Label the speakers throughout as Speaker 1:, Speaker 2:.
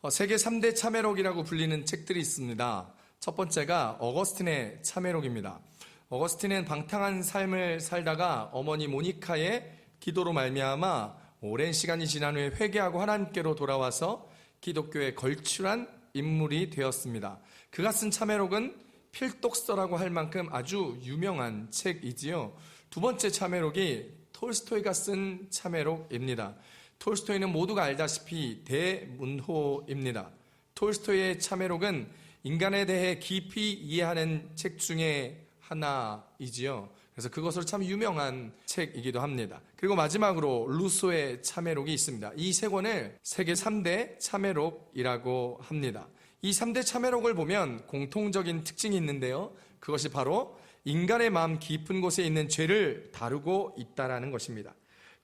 Speaker 1: 세계 3대 참회록이라고 불리는 책들이 있습니다. 첫 번째가 어거스틴의 참회록입니다. 어거스틴은 방탕한 삶을 살다가 어머니 모니카의 기도로 말미암아 오랜 시간이 지난 후에 회개하고 하나님께로 돌아와서 기독교에 걸출한 인물이 되었습니다. 그가 쓴 참회록은 필독서라고 할 만큼 아주 유명한 책이지요. 두 번째 참회록이 톨스토이가 쓴 참회록입니다. 톨스토이는 모두가 알다시피 대문호입니다. 톨스토이의 참회록은 인간에 대해 깊이 이해하는 책 중에 하나이지요. 그래서 그것으로 참 유명한 책이기도 합니다. 그리고 마지막으로 루소의 참회록이 있습니다. 이 세 권을 세계 3대 참회록이라고 합니다. 이 3대 참회록을 보면 공통적인 특징이 있는데요. 그것이 바로 인간의 마음 깊은 곳에 있는 죄를 다루고 있다는 것입니다.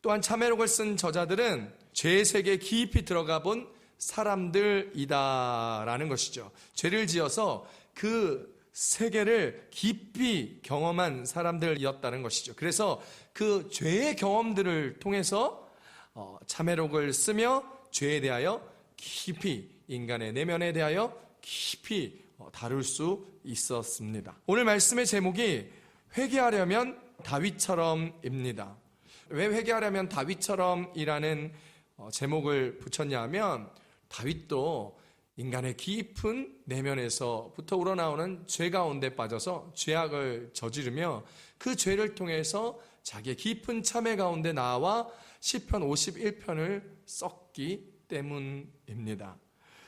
Speaker 1: 또한 참회록을 쓴 저자들은 죄의 세계에 깊이 들어가 본 사람들이다라는 것이죠. 죄를 지어서 그 세계를 깊이 경험한 사람들이었다는 것이죠. 그래서 그 죄의 경험들을 통해서 참회록을 쓰며 죄에 대하여 깊이, 인간의 내면에 대하여 깊이 다룰 수 있었습니다. 오늘 말씀의 제목이 회개하려면 다윗처럼입니다. 왜 회개하려면 다윗처럼이라는 제목을 붙였냐 하면 다윗도 인간의 깊은 내면에서부터 우러나오는 죄 가운데 빠져서 죄악을 저지르며 그 죄를 통해서 자기의 깊은 참회 가운데 나와 시편 51편을 썼기 때문입니다.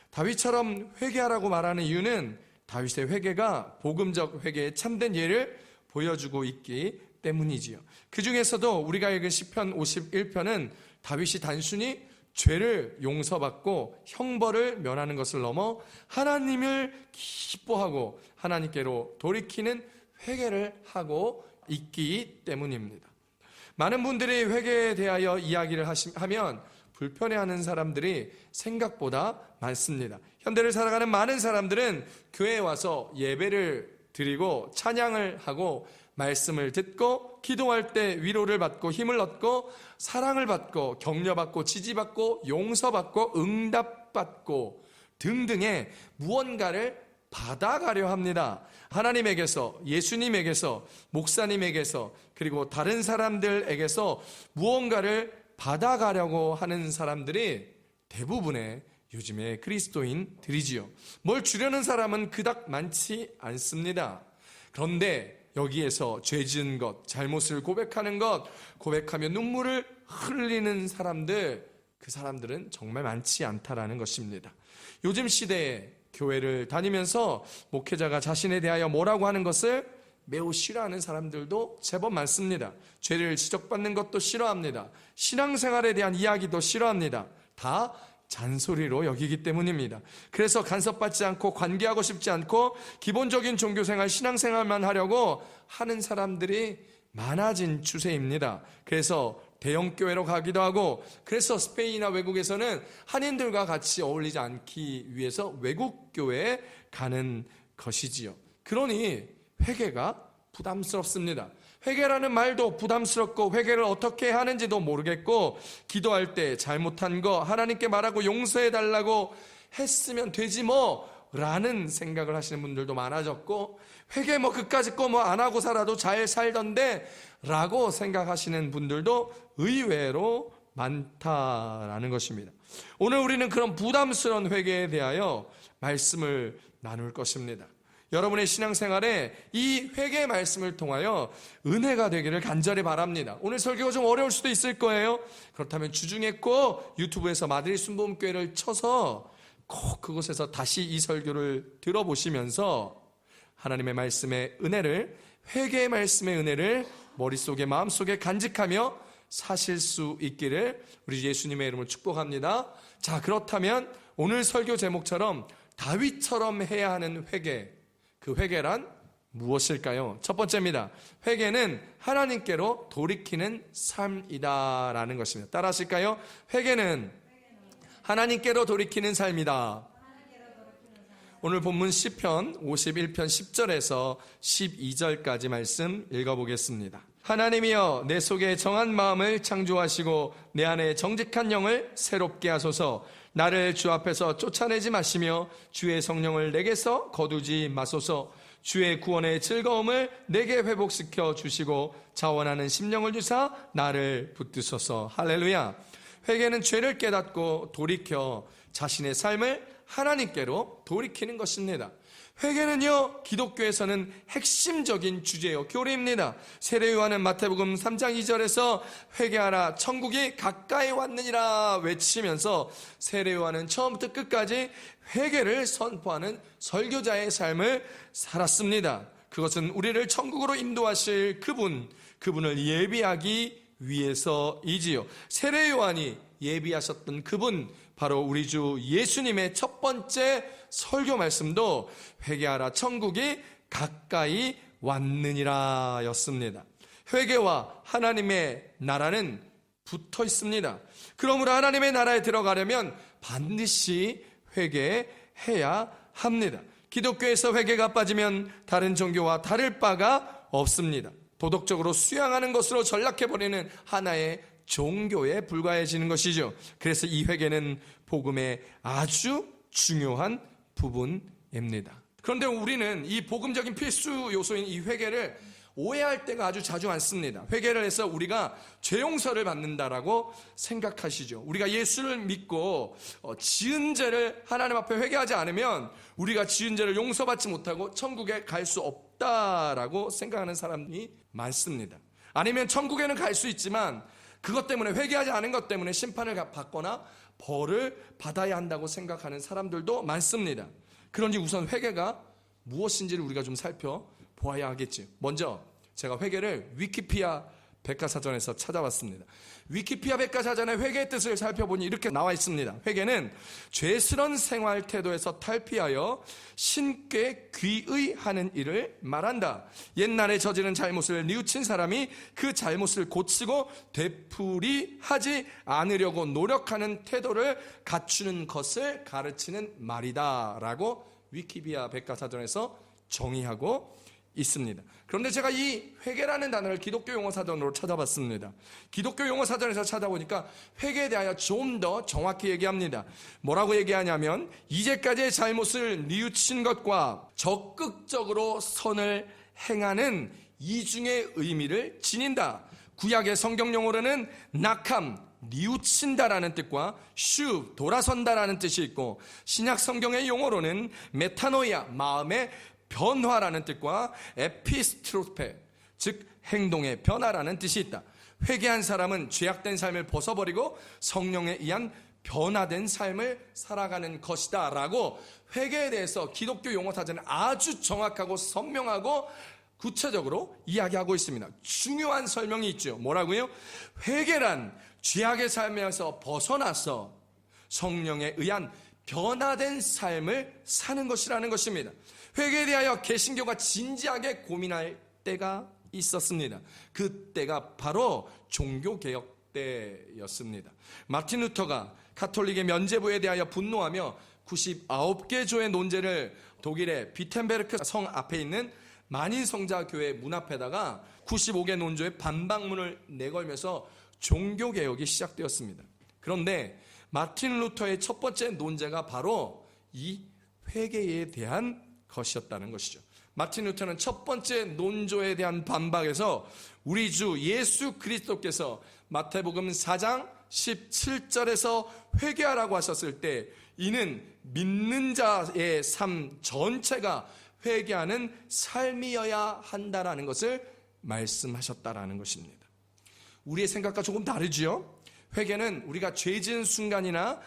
Speaker 1: 다윗처럼 회개하라고 말하는 이유는 다윗의 회개가 복음적 회개의 참된 예를 보여주고 있기 때문이지요. 그 중에서도 우리가 읽은 시편 51편은 다윗이 단순히 죄를 용서받고 형벌을 면하는 것을 넘어 하나님을 기뻐하고 하나님께로 돌이키는 회개를 하고 있기 때문입니다. 많은 분들이 회개에 대하여 이야기를 하면 불편해하는 사람들이 생각보다 많습니다. 현대를 살아가는 많은 사람들은 교회에 와서 예배를 드리고 찬양을 하고 말씀을 듣고 기도할 때 위로를 받고 힘을 얻고 사랑을 받고 격려받고 지지받고 용서받고 응답받고 등등의 무언가를 받아가려 합니다. 하나님에게서, 예수님에게서, 목사님에게서, 그리고 다른 사람들에게서 무언가를 받아가려고 하는 사람들이 대부분의 요즘의 그리스도인들이지요. 뭘 주려는 사람은 그닥 많지 않습니다. 그런데 여기에서 죄 지은 것, 잘못을 고백하는 것, 고백하며 눈물을 흘리는 사람들, 그 사람들은 정말 많지 않다라는 것입니다. 요즘 시대에 교회를 다니면서 목회자가 자신에 대하여 뭐라고 하는 것을 매우 싫어하는 사람들도 제법 많습니다. 죄를 지적받는 것도 싫어합니다. 신앙생활에 대한 이야기도 싫어합니다. 다 잔소리로 여기기 때문입니다. 그래서 간섭받지 않고 관계하고 싶지 않고 기본적인 종교생활, 신앙생활만 하려고 하는 사람들이 많아진 추세입니다. 그래서 대형교회로 가기도 하고, 그래서 스페인이나 외국에서는 한인들과 같이 어울리지 않기 위해서 외국교회에 가는 것이지요. 그러니 회개가 부담스럽습니다. 회개라는 말도 부담스럽고 회개를 어떻게 하는지도 모르겠고, 기도할 때 잘못한 거 하나님께 말하고 용서해달라고 했으면 되지 뭐 라는 생각을 하시는 분들도 많아졌고, 회개 뭐 그까짓 거 뭐 안 하고 살아도 잘 살던데 라고 생각하시는 분들도 의외로 많다라는 것입니다. 오늘 우리는 그런 부담스러운 회개에 대하여 말씀을 나눌 것입니다. 여러분의 신앙생활에 이 회개의 말씀을 통하여 은혜가 되기를 간절히 바랍니다. 오늘 설교가 좀 어려울 수도 있을 거예요. 그렇다면 주중에 꼭 유튜브에서 마드리 순복음교회를 쳐서 꼭 그곳에서 다시 이 설교를 들어보시면서 하나님의 말씀의 은혜를, 회개의 말씀의 은혜를 머릿속에 마음속에 간직하며 사실 수 있기를 우리 예수님의 이름으로 축복합니다. 자, 그렇다면 오늘 설교 제목처럼 다윗처럼 해야 하는 회개, 그 회개란 무엇일까요? 첫 번째입니다. 회개는 하나님께로 돌이키는 삶이다라는 것입니다. 따라 하실까요? 회개는 하나님께로 돌이키는 삶이다. 오늘 본문 시편 51편 10절에서 12절까지 말씀 읽어보겠습니다. 하나님이여, 내 속에 정한 마음을 창조하시고 내 안에 정직한 영을 새롭게 하소서. 나를 주 앞에서 쫓아내지 마시며 주의 성령을 내게서 거두지 마소서. 주의 구원의 즐거움을 내게 회복시켜 주시고 자원하는 심령을 주사 나를 붙드소서. 할렐루야. 회개는 죄를 깨닫고 돌이켜 자신의 삶을 하나님께로 돌이키는 것입니다. 회개는요, 기독교에서는 핵심적인 주제요 교리입니다. 세례요한은 마태복음 3장 2절에서 회개하라 천국이 가까이 왔느니라 외치면서 세례요한은 처음부터 끝까지 회개를 선포하는 설교자의 삶을 살았습니다. 그것은 우리를 천국으로 인도하실 그분을 예비하기 위해서이지요. 세례요한이 예비하셨던 그분, 바로 우리 주 예수님의 첫 번째 설교 말씀도 회개하라 천국이 가까이 왔느니라 였습니다. 회개와 하나님의 나라는 붙어 있습니다. 그러므로 하나님의 나라에 들어가려면 반드시 회개해야 합니다. 기독교에서 회개가 빠지면 다른 종교와 다를 바가 없습니다. 도덕적으로 수양하는 것으로 전락해버리는 하나의 종교에 불과해지는 것이죠. 그래서 이 회개는 복음의 아주 중요한 부분입니다. 그런데 우리는 이 복음적인 필수 요소인 이 회개를 오해할 때가 아주 자주 많습니다. 회개를 해서 우리가 죄 용서를 받는다라고 생각하시죠. 우리가 예수를 믿고 지은 죄를 하나님 앞에 회개하지 않으면 우리가 지은 죄를 용서받지 못하고 천국에 갈 수 없다라고 생각하는 사람이 많습니다. 아니면 천국에는 갈 수 있지만 그것 때문에, 회개하지 않은 것 때문에 심판을 받거나 벌을 받아야 한다고 생각하는 사람들도 많습니다. 그런지 우선 회개가 무엇인지를 우리가 좀 살펴보아야 하겠지. 먼저 제가 회개를 위키피아 백과사전에서 찾아봤습니다. 위키피아 백과사전의 회개의 뜻을 살펴보니 이렇게 나와 있습니다. 회개는 죄스런 생활 태도에서 탈피하여 신께 귀의하는 일을 말한다. 옛날에 저지른 잘못을 뉘우친 사람이 그 잘못을 고치고 되풀이하지 않으려고 노력하는 태도를 갖추는 것을 가르치는 말이다 라고 위키피아 백과사전에서 정의하고 있습니다. 그런데 제가 이 회개라는 단어를 기독교 용어 사전으로 찾아봤습니다. 기독교 용어 사전에서 찾아보니까 회개에 대하여 좀 더 정확히 얘기합니다. 뭐라고 얘기하냐면 이제까지의 잘못을 뉘우친 것과 적극적으로 선을 행하는 이중의 의미를 지닌다. 구약의 성경 용어로는 낙함, 뉘우친다라는 뜻과 슈, 돌아선다라는 뜻이 있고, 신약 성경의 용어로는 메타노이아, 마음의 변화라는 뜻과 에피스트로페, 즉 행동의 변화라는 뜻이 있다. 회개한 사람은 죄악된 삶을 벗어버리고 성령에 의한 변화된 삶을 살아가는 것이다 라고 회개에 대해서 기독교 용어 사전에 아주 정확하고 선명하고 구체적으로 이야기하고 있습니다. 중요한 설명이 있죠. 뭐라고요? 회개란 죄악의 삶에서 벗어나서 성령에 의한 변화된 삶을 사는 것이라는 것입니다. 회개에 대하여 개신교가 진지하게 고민할 때가 있었습니다. 그때가 바로 종교개혁 때였습니다. 마틴 루터가 가톨릭의 면죄부에 대하여 분노하며 99개 조의 논제를 독일의 비텐베르크 성 앞에 있는 만인성자교회 문 앞에다가 95개 논조의 반박문을 내걸면서 종교개혁이 시작되었습니다. 그런데 마틴 루터의 첫 번째 논제가 바로 이 회개에 대한 것이었다는 것이죠. 마틴 루터는 첫 번째 논조에 대한 반박에서 우리 주 예수 그리스도께서 마태복음 4장 17절에서 회개하라고 하셨을 때 이는 믿는 자의 삶 전체가 회개하는 삶이어야 한다라는 것을 말씀하셨다라는 것입니다. 우리의 생각과 조금 다르지요? 회개는 우리가 죄 지은 순간이나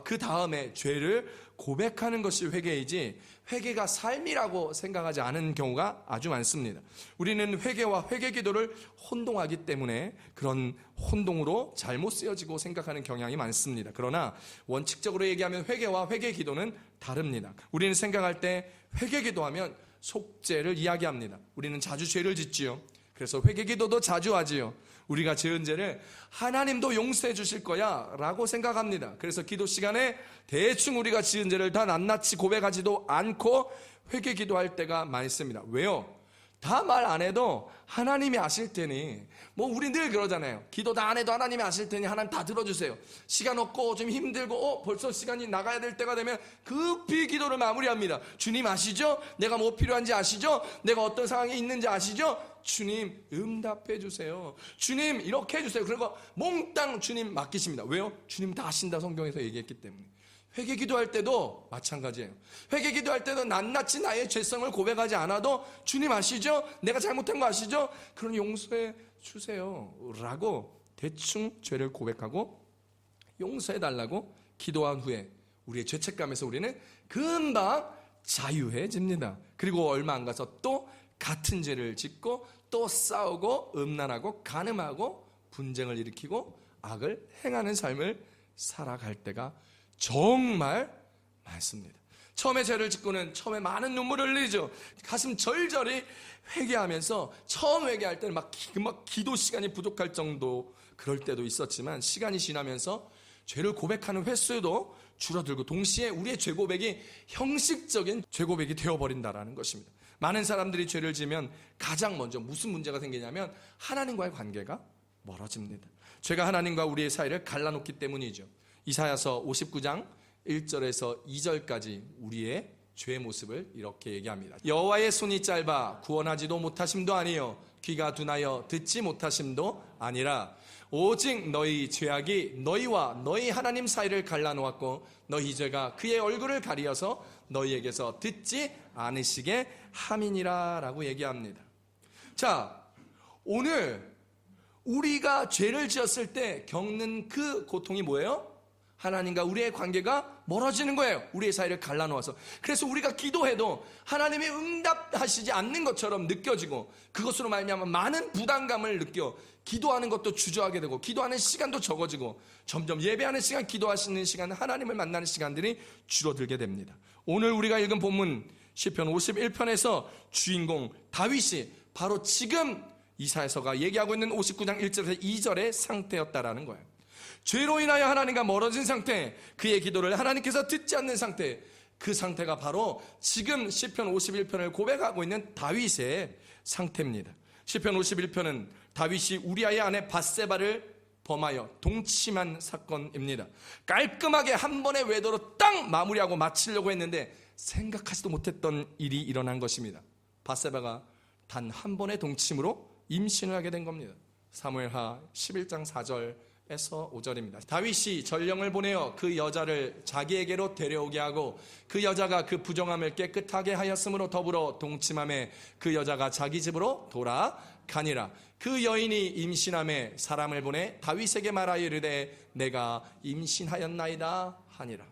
Speaker 1: 그 다음에 죄를 고백하는 것이 회개이지 회개가 삶이라고 생각하지 않은 경우가 아주 많습니다. 우리는 회개와 회개 기도를 혼동하기 때문에 그런 혼동으로 잘못 쓰여지고 생각하는 경향이 많습니다. 그러나 원칙적으로 얘기하면 회개와 회개 기도는 다릅니다. 우리는 생각할 때 회개 기도하면 속죄를 이야기합니다. 우리는 자주 죄를 짓지요. 그래서 회개 기도도 자주 하지요. 우리가 지은 죄를 하나님도 용서해 주실 거야 라고 생각합니다. 그래서 기도 시간에 대충 우리가 지은 죄를 다 낱낱이 고백하지도 않고 회개 기도할 때가 많습니다. 왜요? 다 말 안 해도 하나님이 아실 테니, 뭐 우리 늘 그러잖아요. 기도 다 안 해도 하나님이 아실 테니 하나님 다 들어주세요. 시간 없고 좀 힘들고 벌써 시간이 나가야 될 때가 되면 급히 기도를 마무리합니다. 주님 아시죠? 내가 뭐 필요한지 아시죠? 내가 어떤 상황에 있는지 아시죠? 주님 응답해 주세요. 주님 이렇게 해주세요. 그리고 몽땅 주님 맡기십니다. 왜요? 주님 다 아신다, 성경에서 얘기했기 때문에. 회개 기도할 때도 마찬가지예요. 회개 기도할 때도 낱낱이 나의 죄성을 고백하지 않아도 주님 아시죠? 내가 잘못한 거 아시죠? 그럼 용서해 주세요 라고 대충 죄를 고백하고 용서해 달라고 기도한 후에 우리의 죄책감에서 우리는 금방 자유해집니다. 그리고 얼마 안 가서 또 같은 죄를 짓고 또 싸우고 음란하고 간음하고 분쟁을 일으키고 악을 행하는 삶을 살아갈 때가 정말 많습니다. 처음에 죄를 짓고는 처음에 많은 눈물을 흘리죠. 가슴 절절히 회개하면서 처음 회개할 때는 막 기도 시간이 부족할 정도 그럴 때도 있었지만 시간이 지나면서 죄를 고백하는 횟수도 줄어들고 동시에 우리의 죄 고백이 형식적인 죄 고백이 되어버린다는 것입니다. 많은 사람들이 죄를 지으면 가장 먼저 무슨 문제가 생기냐면 하나님과의 관계가 멀어집니다. 죄가 하나님과 우리의 사이를 갈라놓기 때문이죠. 이사야서 59장 1절에서 2절까지 우리의 죄의 모습을 이렇게 얘기합니다. 여호와의 손이 짧아 구원하지도 못하심도 아니요 귀가 둔하여 듣지 못하심도 아니라 오직 너희 죄악이 너희와 너희 하나님 사이를 갈라놓았고 너희 죄가 그의 얼굴을 가리어서 너희에게서 듣지 않으시게 함이니라 라고 얘기합니다. 자, 오늘 우리가 죄를 지었을 때 겪는 그 고통이 뭐예요? 하나님과 우리의 관계가 멀어지는 거예요. 우리의 사이를 갈라놓아서. 그래서 우리가 기도해도 하나님이 응답하시지 않는 것처럼 느껴지고 그것으로 말미암아 많은 부담감을 느껴 기도하는 것도 주저하게 되고 기도하는 시간도 적어지고 점점 예배하는 시간, 기도하시는 시간, 하나님을 만나는 시간들이 줄어들게 됩니다. 오늘 우리가 읽은 본문 시편 51편에서 주인공 다윗이 바로 지금 이사야서가 얘기하고 있는 59장 1절에서 2절의 상태였다라는 거예요. 죄로 인하여 하나님과 멀어진 상태, 그의 기도를 하나님께서 듣지 않는 상태, 그 상태가 바로 지금 시편 51편을 고백하고 있는 다윗의 상태입니다. 시편 51편은 다윗이 우리아의 아내 밧세바를 범하여 동침한 사건입니다. 깔끔하게 한 번의 외도로 딱 마무리하고 마치려고 했는데 생각하지도 못했던 일이 일어난 것입니다. 밧세바가 단 한 번의 동침으로 임신을 하게 된 겁니다. 사무엘하 11장 4절에서 5절입니다. 다윗이 전령을 보내어 그 여자를 자기에게로 데려오게 하고 그 여자가 그 부정함을 깨끗하게 하였으므로 더불어 동침함에 그 여자가 자기 집으로 돌아가니라. 그 여인이 임신함에 사람을 보내 다윗에게 말하여 이르되 내가 임신하였나이다 하니라.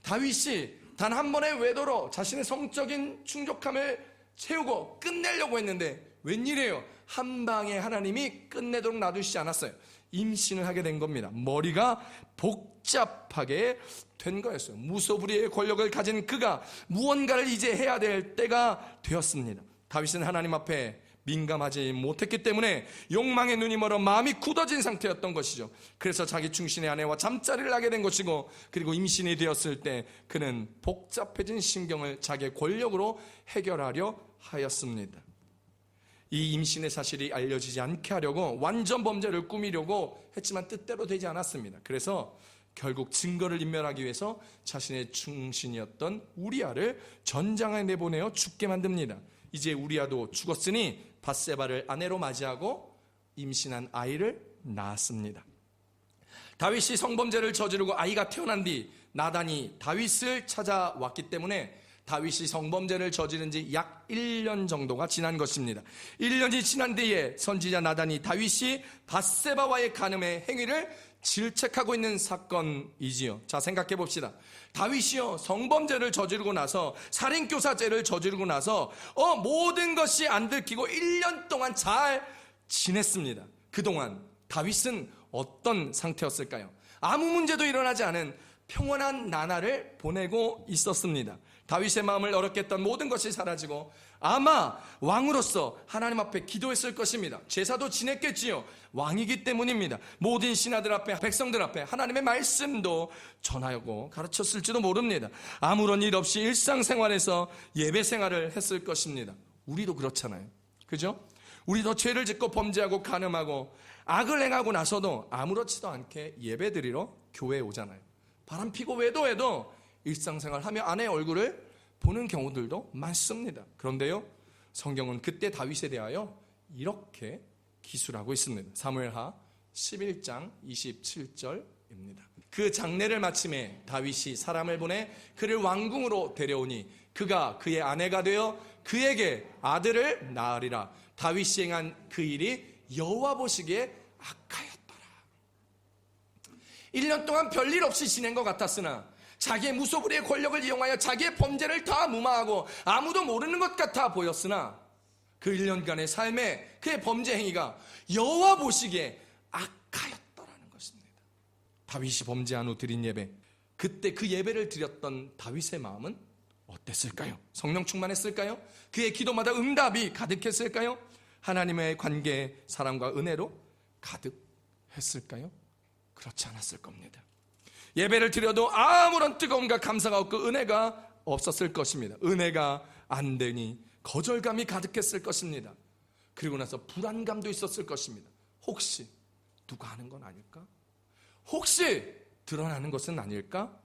Speaker 1: 다윗이 단 한 번의 외도로 자신의 성적인 충족함을 채우고 끝내려고 했는데 웬일이에요? 한 방에 하나님이 끝내도록 놔두시지 않았어요. 임신을 하게 된 겁니다. 머리가 복잡하게 된 거였어요. 무소불위의 권력을 가진 그가 무언가를 이제 해야 될 때가 되었습니다. 다윗은 하나님 앞에 민감하지 못했기 때문에 욕망의 눈이 멀어 마음이 굳어진 상태였던 것이죠. 그래서 자기 충신의 아내와 잠자리를 하게 된 것이고, 그리고 임신이 되었을 때 그는 복잡해진 심경을 자기의 권력으로 해결하려 하였습니다. 이 임신의 사실이 알려지지 않게 하려고 완전 범죄를 꾸미려고 했지만 뜻대로 되지 않았습니다. 그래서 결국 증거를 인멸하기 위해서 자신의 충신이었던 우리아를 전장에 내보내어 죽게 만듭니다. 이제 우리아도 죽었으니 밧세바를 아내로 맞이하고 임신한 아이를 낳았습니다. 다윗이 성범죄를 저지르고 아이가 태어난 뒤 나단이 다윗을 찾아왔기 때문에 다윗이 성범죄를 저지른 지 약 1년 정도가 지난 것입니다. 1년이 지난 뒤에 선지자 나단이 다윗이 밧세바와의 간음의 행위를 질책하고 있는 사건이지요. 자, 생각해 봅시다. 다윗이요, 성범죄를 저지르고 나서, 살인교사죄를 저지르고 나서 모든 것이 안 들키고 1년 동안 잘 지냈습니다. 그동안 다윗은 어떤 상태였을까요? 아무 문제도 일어나지 않은 평온한 나날을 보내고 있었습니다. 다윗의 마음을 어렵게 했던 모든 것이 사라지고 아마 왕으로서 하나님 앞에 기도했을 것입니다. 제사도 지냈겠지요. 왕이기 때문입니다. 모든 신하들 앞에, 백성들 앞에 하나님의 말씀도 전하고 가르쳤을지도 모릅니다. 아무런 일 없이 일상생활에서 예배 생활을 했을 것입니다. 우리도 그렇잖아요. 그죠? 우리도 죄를 짓고 범죄하고 간음하고 악을 행하고 나서도 아무렇지도 않게 예배드리러 교회에 오잖아요. 바람 피고 외도해도 일상생활하며 아내의 얼굴을 보는 경우들도 많습니다. 그런데요, 성경은 그때 다윗에 대하여 이렇게 기술하고 있습니다. 사무엘하 11장 27절입니다. 그 장례를 마침에 다윗이 사람을 보내 그를 왕궁으로 데려오니 그가 그의 아내가 되어 그에게 아들을 낳으리라. 다윗이 행한 그 일이 여호와 보시기에 악하였더라. 1년 동안 별일 없이 지낸 것 같았으나 자기의 무소불위의 권력을 이용하여 자기의 범죄를 다 무마하고 아무도 모르는 것 같아 보였으나 그 1년간의 삶에 그의 범죄 행위가 여호와 보시기에 악하였더라는 것입니다. 다윗이 범죄한 후 드린 예배, 그때 그 예배를 드렸던 다윗의 마음은 어땠을까요? 성령 충만했을까요? 그의 기도마다 응답이 가득했을까요? 하나님의 관계, 사랑과 은혜로 가득했을까요? 그렇지 않았을 겁니다. 예배를 드려도 아무런 뜨거움과 감사가 없고 은혜가 없었을 것입니다. 은혜가 안 되니 거절감이 가득했을 것입니다. 그리고 나서 불안감도 있었을 것입니다. 혹시 누가 하는 건 아닐까? 혹시 드러나는 것은 아닐까?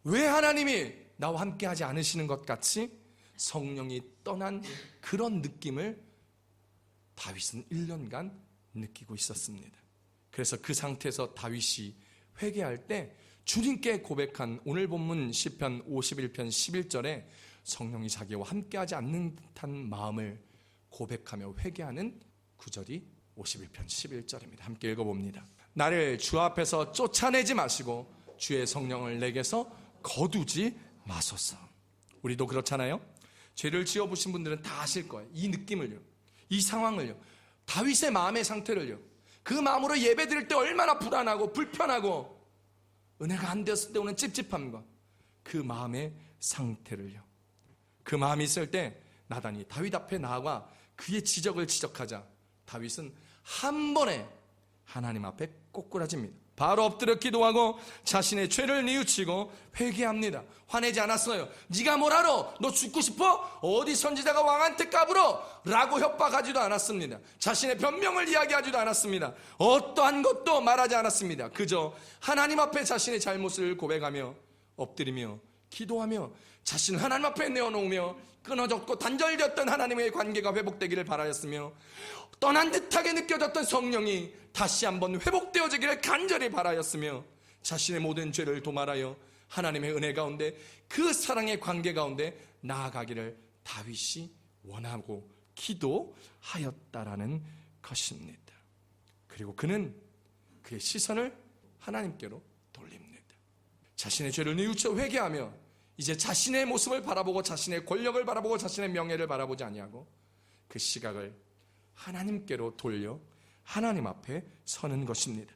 Speaker 1: 왜 하나님이 나와 함께 하지 않으시는 것 같이 성령이 떠난 그런 느낌을 다윗은 1년간 느끼고 있었습니다. 그래서 그 상태에서 다윗이 회개할 때 주님께 고백한 오늘 본문 시편 51편 11절에 성령이 자기와 함께하지 않는 듯한 마음을 고백하며 회개하는 구절이 51편 11절입니다. 함께 읽어봅니다. 나를 주 앞에서 쫓아내지 마시고 주의 성령을 내게서 거두지 마소서. 우리도 그렇잖아요. 죄를 지어보신 분들은 다 아실 거예요. 이 느낌을요, 이 상황을요, 다윗의 마음의 상태를요, 그 마음으로 예배 드릴 때 얼마나 불안하고 불편하고 은혜가 안 되었을 때 오는 찝찝함과 그 마음의 상태를요, 그 마음이 있을 때 나단이 다윗 앞에 나아가 그의 지적을 지적하자 다윗은 한 번에 하나님 앞에 꼬꾸라집니다. 바로 엎드려 기도하고 자신의 죄를 뉘우치고 회개합니다. 화내지 않았어요. 네가 뭘 알아? 너 죽고 싶어? 어디 선지자가 왕한테 까불어? 라고 협박하지도 않았습니다. 자신의 변명을 이야기하지도 않았습니다. 어떠한 것도 말하지 않았습니다. 그저 하나님 앞에 자신의 잘못을 고백하며 엎드리며 기도하며 자신을 하나님 앞에 내어놓으며 끊어졌고 단절되었던 하나님의 관계가 회복되기를 바라였으며 떠난 듯하게 느껴졌던 성령이 다시 한번 회복되어지기를 간절히 바라였으며 자신의 모든 죄를 도말하여 하나님의 은혜 가운데 그 사랑의 관계 가운데 나아가기를 다윗이 원하고 기도하였다라는 것입니다. 그리고 그는 그의 시선을 하나님께로 돌립니다. 자신의 죄를 뉘우쳐 회개하며 이제 자신의 모습을 바라보고 자신의 권력을 바라보고 자신의 명예를 바라보지 아니하고 그 시각을 하나님께로 돌려 하나님 앞에 서는 것입니다.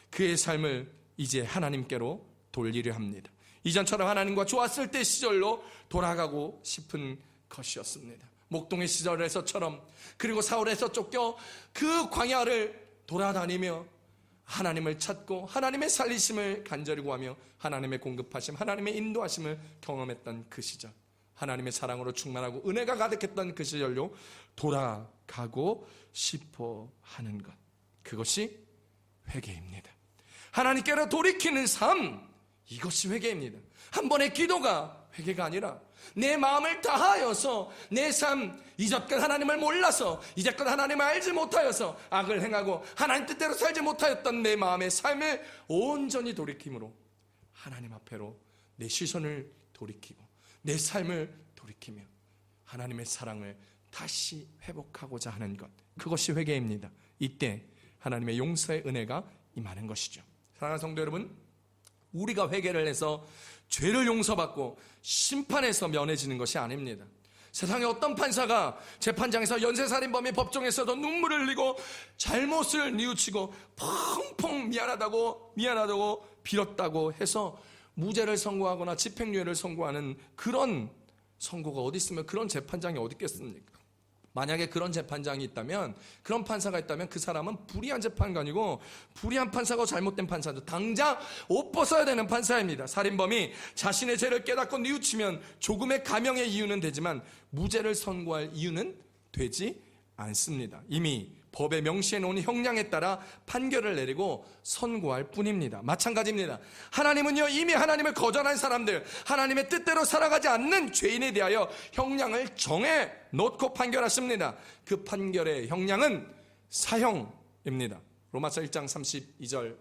Speaker 1: 그의 삶을 이제 하나님께로 돌리려 합니다. 이전처럼 하나님과 좋았을 때 시절로 돌아가고 싶은 것이었습니다. 목동의 시절에서처럼, 그리고 사울에서 쫓겨 그 광야를 돌아다니며 하나님을 찾고 하나님의 살리심을 간절히 구하며 하나님의 공급하심, 하나님의 인도하심을 경험했던 그 시절, 하나님의 사랑으로 충만하고 은혜가 가득했던 그 시절로 돌아가고 싶어 하는 것, 그것이 회개입니다. 하나님께로 돌이키는 삶, 이것이 회개입니다. 한 번의 기도가 회개가 아니라 내 마음을 다하여서 내 삶, 이제껏 하나님을 몰라서, 이제껏 하나님을 알지 못하여서 악을 행하고 하나님 뜻대로 살지 못하였던 내 마음의 삶을 온전히 돌이킴으로 하나님 앞에로 내 시선을 돌이키고 내 삶을 돌이키며 하나님의 사랑을 다시 회복하고자 하는 것, 그것이 회개입니다. 이때 하나님의 용서의 은혜가 임하는 것이죠. 사랑하는 성도 여러분, 우리가 회개를 해서 죄를 용서받고 심판에서 면해지는 것이 아닙니다. 세상에 어떤 판사가 재판장에서 연쇄살인범이 법정에서도 눈물을 흘리고 잘못을 뉘우치고 펑펑 미안하다고 빌었다고 해서 무죄를 선고하거나 집행유예를 선고하는 그런 선고가 어디 있으면 그런 재판장이 어디 있겠습니까? 만약에 그런 재판장이 있다면, 그런 판사가 있다면 그 사람은 불의한 재판관이고, 불의한 판사가 잘못된 판사도 당장 옷 벗어야 되는 판사입니다. 살인범이 자신의 죄를 깨닫고 뉘우치면 조금의 감형의 이유는 되지만 무죄를 선고할 이유는 되지 않습니다. 이미 법에 명시해 놓은 형량에 따라 판결을 내리고 선고할 뿐입니다. 마찬가지입니다. 하나님은요, 이미 하나님을 거절한 사람들, 하나님의 뜻대로 살아가지 않는 죄인에 대하여 형량을 정해 놓고 판결하십니다. 그 판결의 형량은 사형입니다. 로마서 1장 32절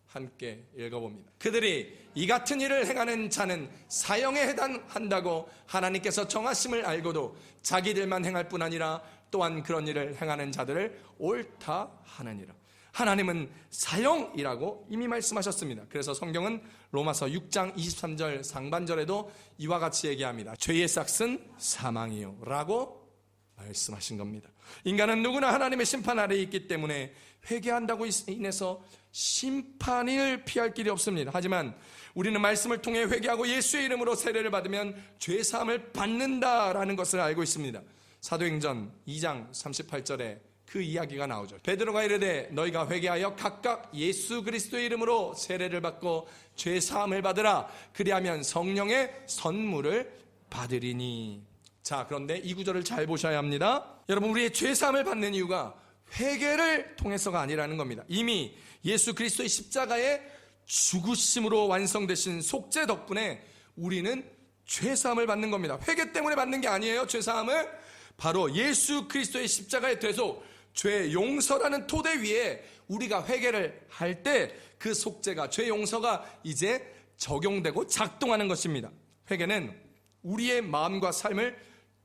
Speaker 1: 함께 읽어봅니다. 그들이 이 같은 일을 행하는 자는 사형에 해당한다고 하나님께서 정하심을 알고도 자기들만 행할 뿐 아니라 또한 그런 일을 행하는 자들을 옳다 하느니라. 하나님은 사형이라고 이미 말씀하셨습니다. 그래서 성경은 로마서 6장 23절 상반절에도 이와 같이 얘기합니다. 죄의 삭은 사망이요 라고 말씀하신 겁니다. 인간은 누구나 하나님의 심판 아래에 있기 때문에 회개한다고 인해서 심판을 피할 길이 없습니다. 하지만 우리는 말씀을 통해 회개하고 예수의 이름으로 세례를 받으면 죄사함을 받는다라는 것을 알고 있습니다. 사도행전 2장 38절에 그 이야기가 나오죠. 베드로가 이르되 너희가 회개하여 각각 예수 그리스도의 이름으로 세례를 받고 죄사함을 받으라. 그리하면 성령의 선물을 받으리니. 자, 그런데 이 구절을 잘 보셔야 합니다. 여러분, 우리의 죄사함을 받는 이유가 회개를 통해서가 아니라는 겁니다. 이미 예수 그리스도의 십자가의 죽으심으로 완성되신 속죄 덕분에 우리는 죄사함을 받는 겁니다. 회개 때문에 받는 게 아니에요. 죄사함을 바로 예수 그리스도의 십자가의 대속, 죄 용서라는 토대 위에 우리가 회개를 할 때 그 속죄가, 죄 용서가 이제 적용되고 작동하는 것입니다. 회개는 우리의 마음과 삶을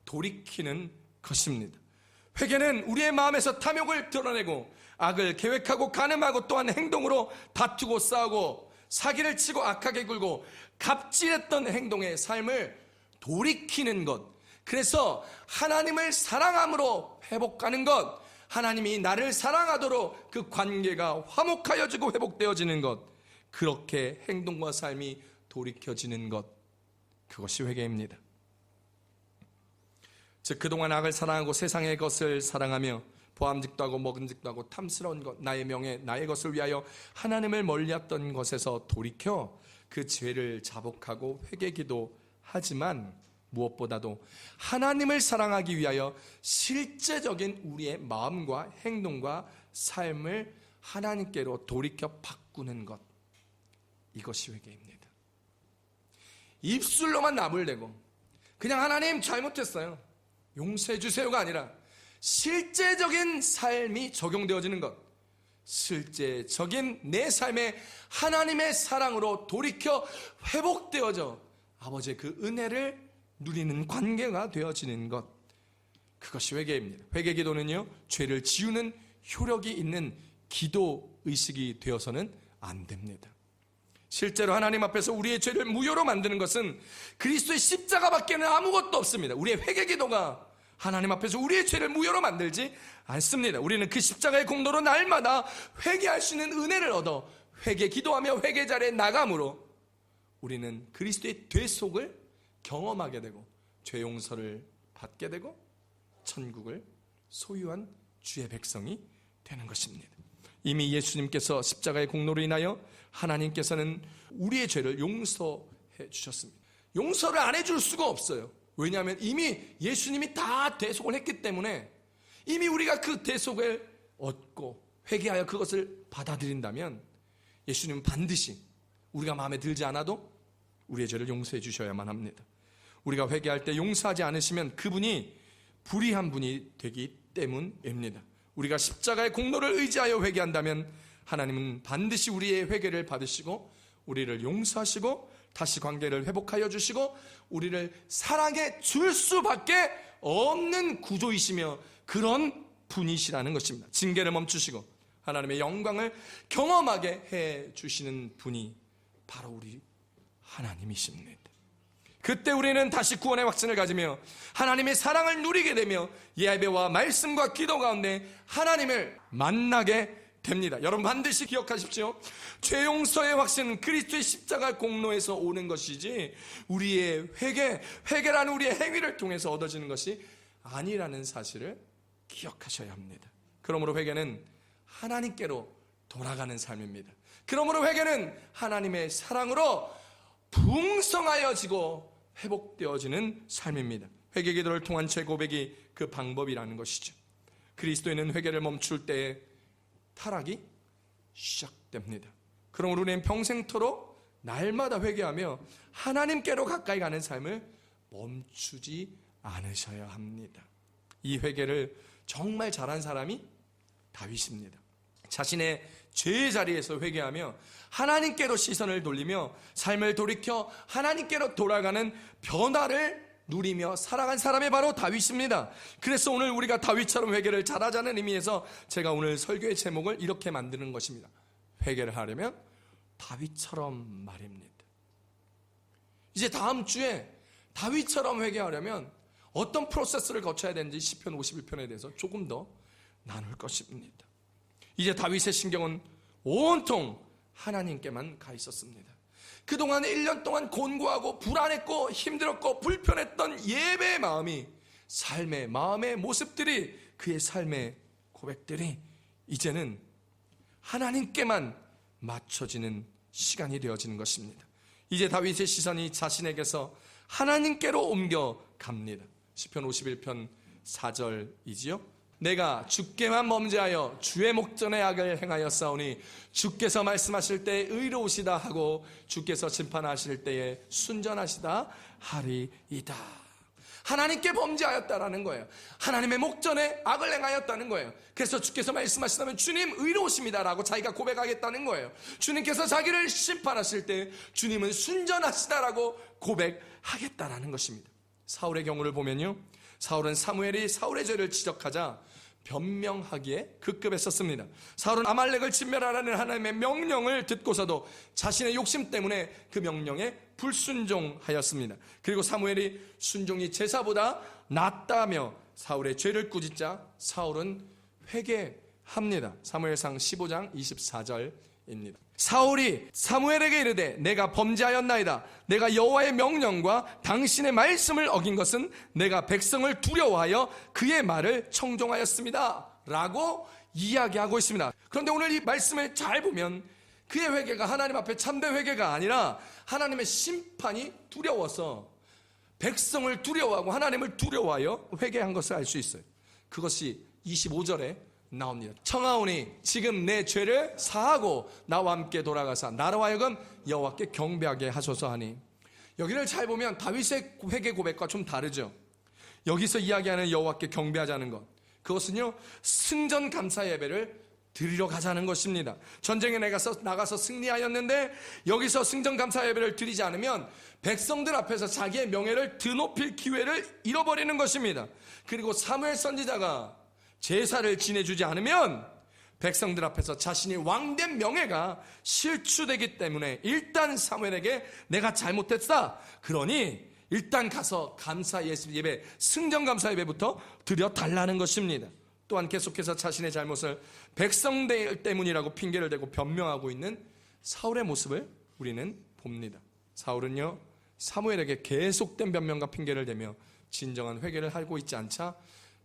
Speaker 1: 돌이키는 것입니다. 회개는 우리의 마음에서 탐욕을 드러내고 악을 계획하고 가늠하고 또한 행동으로 다투고 싸우고 사기를 치고 악하게 굴고 갑질했던 행동의 삶을 돌이키는 것. 그래서 하나님을 사랑함으로 회복하는 것, 하나님이 나를 사랑하도록 그 관계가 화목하여지고 회복되어지는 것, 그렇게 행동과 삶이 돌이켜지는 것, 그것이 회개입니다. 즉 그동안 악을 사랑하고 세상의 것을 사랑하며 보암직도 하고 먹음직도 하고 탐스러운 것, 나의 명예, 나의 것을 위하여 하나님을 멀리했던 것에서 돌이켜 그 죄를 자복하고 회개기도 하지만 무엇보다도 하나님을 사랑하기 위하여 실제적인 우리의 마음과 행동과 삶을 하나님께로 돌이켜 바꾸는 것, 이것이 회개입니다. 입술로만 나불대고 그냥 하나님 잘못했어요, 용서해 주세요가 아니라 실제적인 삶이 적용되어지는 것, 실제적인 내 삶에 하나님의 사랑으로 돌이켜 회복되어져 아버지의 그 은혜를 누리는 관계가 되어지는 것, 그것이 회개입니다. 회개 기도는요, 죄를 지우는 효력이 있는 기도 의식이 되어서는 안 됩니다. 실제로 하나님 앞에서 우리의 죄를 무효로 만드는 것은 그리스도의 십자가밖에는 아무것도 없습니다. 우리의 회개 기도가 하나님 앞에서 우리의 죄를 무효로 만들지 않습니다. 우리는 그 십자가의 공로로 날마다 회개할 수 있는 은혜를 얻어 회개 기도하며 회개 자리에 나감으로 우리는 그리스도의 되속을 경험하게 되고 죄 용서를 받게 되고 천국을 소유한 주의 백성이 되는 것입니다. 이미 예수님께서 십자가의 공로로 인하여 하나님께서는 우리의 죄를 용서해 주셨습니다. 용서를 안 해줄 수가 없어요. 왜냐하면 이미 예수님이 다 대속을 했기 때문에, 이미 우리가 그 대속을 얻고 회개하여 그것을 받아들인다면 예수님은 반드시 우리가 마음에 들지 않아도 우리의 죄를 용서해 주셔야만 합니다. 우리가 회개할 때 용서하지 않으시면 그분이 불의한 분이 되기 때문입니다. 우리가 십자가의 공로를 의지하여 회개한다면 하나님은 반드시 우리의 회개를 받으시고 우리를 용서하시고 다시 관계를 회복하여 주시고 우리를 사랑해 줄 수밖에 없는 구조이시며 그런 분이시라는 것입니다. 징계를 멈추시고 하나님의 영광을 경험하게 해 주시는 분이 바로 우리 하나님이십니다. 그때 우리는 다시 구원의 확신을 가지며 하나님의 사랑을 누리게 되며 예배와 말씀과 기도 가운데 하나님을 만나게 됩니다. 여러분 반드시 기억하십시오. 죄 용서의 확신은 그리스도의 십자가 공로에서 오는 것이지 우리의 회개라는 우리의 행위를 통해서 얻어지는 것이 아니라는 사실을 기억하셔야 합니다. 그러므로 회개는 하나님께로 돌아가는 삶입니다. 그러므로 회개는 하나님의 사랑으로 풍성하여지고 회복되어지는 삶입니다. 회개 기도를 통한 재고백이 그 방법이라는 것이죠. 그리스도인은 회개를 멈출 때에 타락이 시작됩니다. 그러므로 우리는 평생토록 날마다 회개하며 하나님께로 가까이 가는 삶을 멈추지 않으셔야 합니다. 이 회개를 정말 잘한 사람이 다윗입니다. 자신의 죄의 자리에서 회개하며 하나님께로 시선을 돌리며 삶을 돌이켜 하나님께로 돌아가는 변화를 누리며 살아간 사람이 바로 다윗입니다. 그래서 오늘 우리가 다윗처럼 회개를 잘하자는 의미에서 제가 오늘 설교의 제목을 이렇게 만드는 것입니다. 회개를 하려면 다윗처럼 말입니다. 이제 다음 주에 다윗처럼 회개하려면 어떤 프로세스를 거쳐야 되는지 시편 51편에 대해서 조금 더 나눌 것입니다. 이제 다윗의 신경은 온통 하나님께만 가 있었습니다. 그동안 1년 동안 곤고하고 불안했고 힘들었고 불편했던 예배의 마음이 삶의 마음의 모습들이 그의 삶의 고백들이 이제는 하나님께만 맞춰지는 시간이 되어지는 것입니다. 이제 다윗의 시선이 자신에게서 하나님께로 옮겨갑니다. 시편 51편 4절이지요. 내가 주께만 범죄하여 주의 목전에 악을 행하였사오니 주께서 말씀하실 때에 의로우시다 하고 주께서 심판하실 때에 순전하시다 하리이다. 하나님께 범죄하였다라는 거예요. 하나님의 목전에 악을 행하였다는 거예요. 그래서 주께서 말씀하시다면 주님 의로우십니다라고 자기가 고백하겠다는 거예요. 주님께서 자기를 심판하실 때 주님은 순전하시다라고 고백하겠다라는 것입니다. 사울의 경우를 보면요, 사울은 사무엘이 사울의 죄를 지적하자 변명하기에 급급했었습니다. 사울은 아말렉을 진멸하라는 하나님의 명령을 듣고서도 자신의 욕심 때문에 그 명령에 불순종하였습니다. 그리고 사무엘이 순종이 제사보다 낫다며 사울의 죄를 꾸짖자 사울은 회개합니다. 사무엘상 15장 24절입니다. 사울이 사무엘에게 이르되 내가 범죄하였나이다. 내가 여호와의 명령과 당신의 말씀을 어긴 것은 내가 백성을 두려워하여 그의 말을 청종하였습니다 라고 이야기하고 있습니다. 그런데 오늘 이 말씀을 잘 보면 그의 회개가 하나님 앞에 참된 회개가 아니라 하나님의 심판이 두려워서 백성을 두려워하고 하나님을 두려워하여 회개한 것을 알 수 있어요. 그것이 25절에 나옵니다. 청하오니 지금 내 죄를 사하고 나와 함께 돌아가사 나로 하여금 여호와께 경배하게 하소서 하니, 여기를 잘 보면 다윗의 회개 고백과 좀 다르죠. 여기서 이야기하는 여호와께 경배하자는 것, 그것은요 승전 감사 예배를 드리러 가자는 것입니다. 전쟁에 나가서 승리하였는데 여기서 승전 감사 예배를 드리지 않으면 백성들 앞에서 자기의 명예를 드높일 기회를 잃어버리는 것입니다. 그리고 사무엘 선지자가 제사를 지내주지 않으면 백성들 앞에서 자신이 왕된 명예가 실추되기 때문에 일단 사무엘에게 내가 잘못했다, 그러니 일단 가서 감사 예배, 승전 감사 예배부터 드려달라는 것입니다. 또한 계속해서 자신의 잘못을 백성들 때문이라고 핑계를 대고 변명하고 있는 사울의 모습을 우리는 봅니다. 사울은요 사무엘에게 계속된 변명과 핑계를 대며 진정한 회개를 하고 있지 않자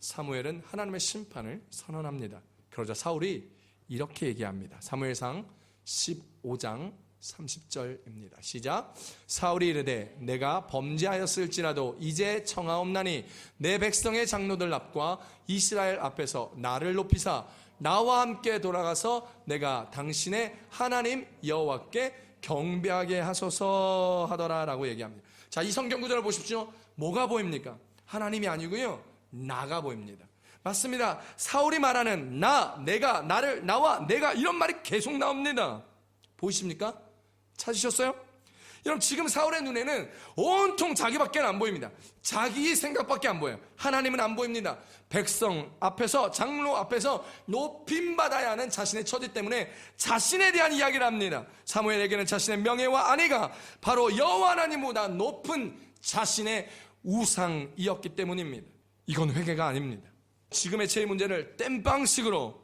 Speaker 1: 사무엘은 하나님의 심판을 선언합니다. 그러자 사울이 이렇게 얘기합니다. 사무엘상 15장 30절입니다. 시작. 사울이 이르되 내가 범죄하였을지라도 이제 청하옵나니 내 백성의 장로들 앞과 이스라엘 앞에서 나를 높이사 나와 함께 돌아가서 내가 당신의 하나님 여호와께 경배하게 하소서 하더라 라고 얘기합니다. 자, 이 성경 구절을 보십시오. 뭐가 보입니까? 하나님이 아니고요 나가 보입니다. 맞습니다. 사울이 말하는 내가, 나를, 나와, 내가 이런 말이 계속 나옵니다. 보이십니까? 찾으셨어요? 여러분, 지금 사울의 눈에는 온통 자기밖에 안 보입니다. 자기 생각밖에 안 보여요. 하나님은 안 보입니다. 백성 앞에서, 장로 앞에서 높임받아야 하는 자신의 처지 때문에 자신에 대한 이야기를 합니다. 사무엘에게는 자신의 명예와 안위가 바로 여호와 하나님보다 높은 자신의 우상이었기 때문입니다. 이건 회개가 아닙니다. 지금의 제일 문제를 땜빵식으로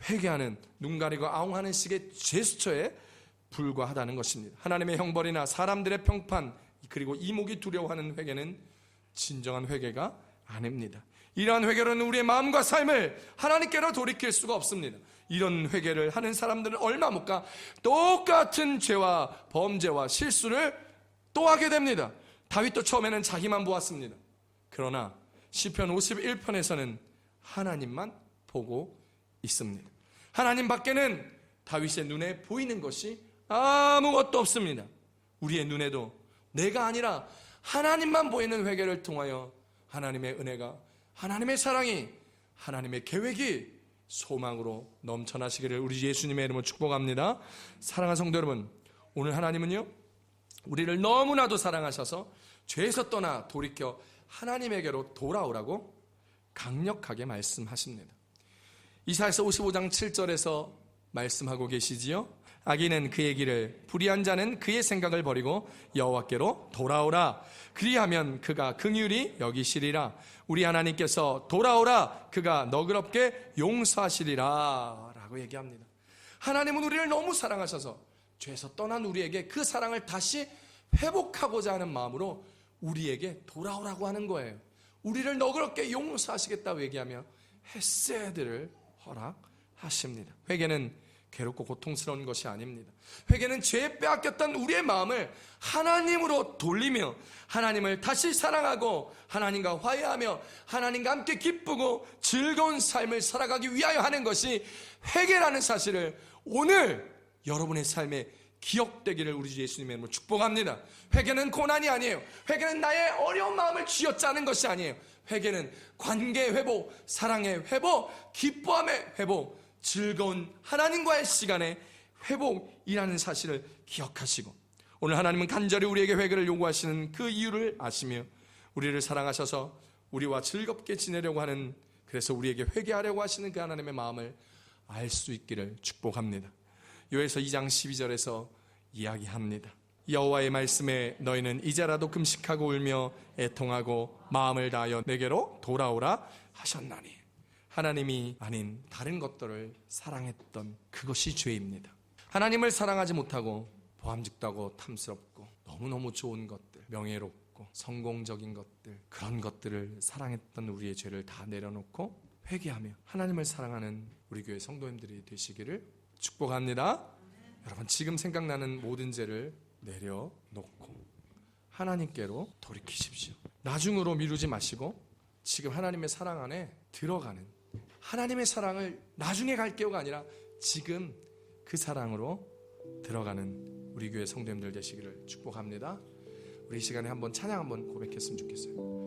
Speaker 1: 회개하는, 눈 가리고 아웅하는 식의 제스처에 불과하다는 것입니다. 하나님의 형벌이나 사람들의 평판, 그리고 이목이 두려워하는 회개는 진정한 회개가 아닙니다. 이러한 회개로는 우리의 마음과 삶을 하나님께로 돌이킬 수가 없습니다. 이런 회개를 하는 사람들은 얼마 못 가 똑같은 죄와 범죄와 실수를 또 하게 됩니다. 다윗도 처음에는 자기만 보았습니다. 그러나 시편 51편에서는 하나님만 보고 있습니다. 하나님 밖에는 다윗의 눈에 보이는 것이 아무것도 없습니다. 우리의 눈에도 내가 아니라 하나님만 보이는 회개를 통하여 하나님의 은혜가, 하나님의 사랑이, 하나님의 계획이 소망으로 넘쳐나시기를 우리 예수님의 이름으로 축복합니다. 사랑하는 성도 여러분, 오늘 하나님은요 우리를 너무나도 사랑하셔서 죄에서 떠나 돌이켜 하나님에게로 돌아오라고 강력하게 말씀하십니다. 이사야서 55장 7절에서 말씀하고 계시지요. 악인은 그의 길을, 불의한 자는 그의 생각을 버리고 여호와께로 돌아오라. 그리하면 그가 긍휼히 여기시리라. 우리 하나님께서 돌아오라. 그가 너그럽게 용서하시리라 라고 얘기합니다. 하나님은 우리를 너무 사랑하셔서 죄에서 떠난 우리에게 그 사랑을 다시 회복하고자 하는 마음으로 우리에게 돌아오라고 하는 거예요. 우리를 너그럽게 용서하시겠다고 얘기하며 헤세드를 허락하십니다. 회개는 괴롭고 고통스러운 것이 아닙니다. 회개는 죄에 빼앗겼던 우리의 마음을 하나님으로 돌리며 하나님을 다시 사랑하고 하나님과 화해하며 하나님과 함께 기쁘고 즐거운 삶을 살아가기 위하여 하는 것이 회개라는 사실을 오늘 여러분의 삶에 기억되기를 우리 주 예수님의 이름으로 축복합니다. 회개는 고난이 아니에요. 회개는 나의 어려운 마음을 쥐어짜는 것이 아니에요. 회개는 관계의 회복, 사랑의 회복, 기뻐함의 회복, 즐거운 하나님과의 시간의 회복이라는 사실을 기억하시고, 오늘 하나님은 간절히 우리에게 회개를 요구하시는 그 이유를 아시며 우리를 사랑하셔서 우리와 즐겁게 지내려고 하는, 그래서 우리에게 회개하려고 하시는 그 하나님의 마음을 알 수 있기를 축복합니다. 요에서 2장 12절에서 이야기합니다. 여호와의 말씀에 너희는 이제라도 금식하고 울며 애통하고 마음을 다하여 내게로 돌아오라 하셨나니, 하나님이 아닌 다른 것들을 사랑했던 그것이 죄입니다. 하나님을 사랑하지 못하고 보암직도 하고 탐스럽고 너무너무 좋은 것들, 명예롭고 성공적인 것들, 그런 것들을 사랑했던 우리의 죄를 다 내려놓고 회개하며 하나님을 사랑하는 우리 교회 성도님들이 되시기를 축복합니다. 여러분, 지금 생각나는 모든 죄를 내려놓고 하나님께로 돌이키십시오. 나중으로 미루지 마시고 지금 하나님의 사랑 안에 들어가는, 하나님의 사랑을 나중에 갈게요가 아니라 지금 그 사랑으로 들어가는 우리 교회 성도님들 되시기를 축복합니다. 우리 이 시간에 한번 찬양 한번 고백했으면 좋겠어요.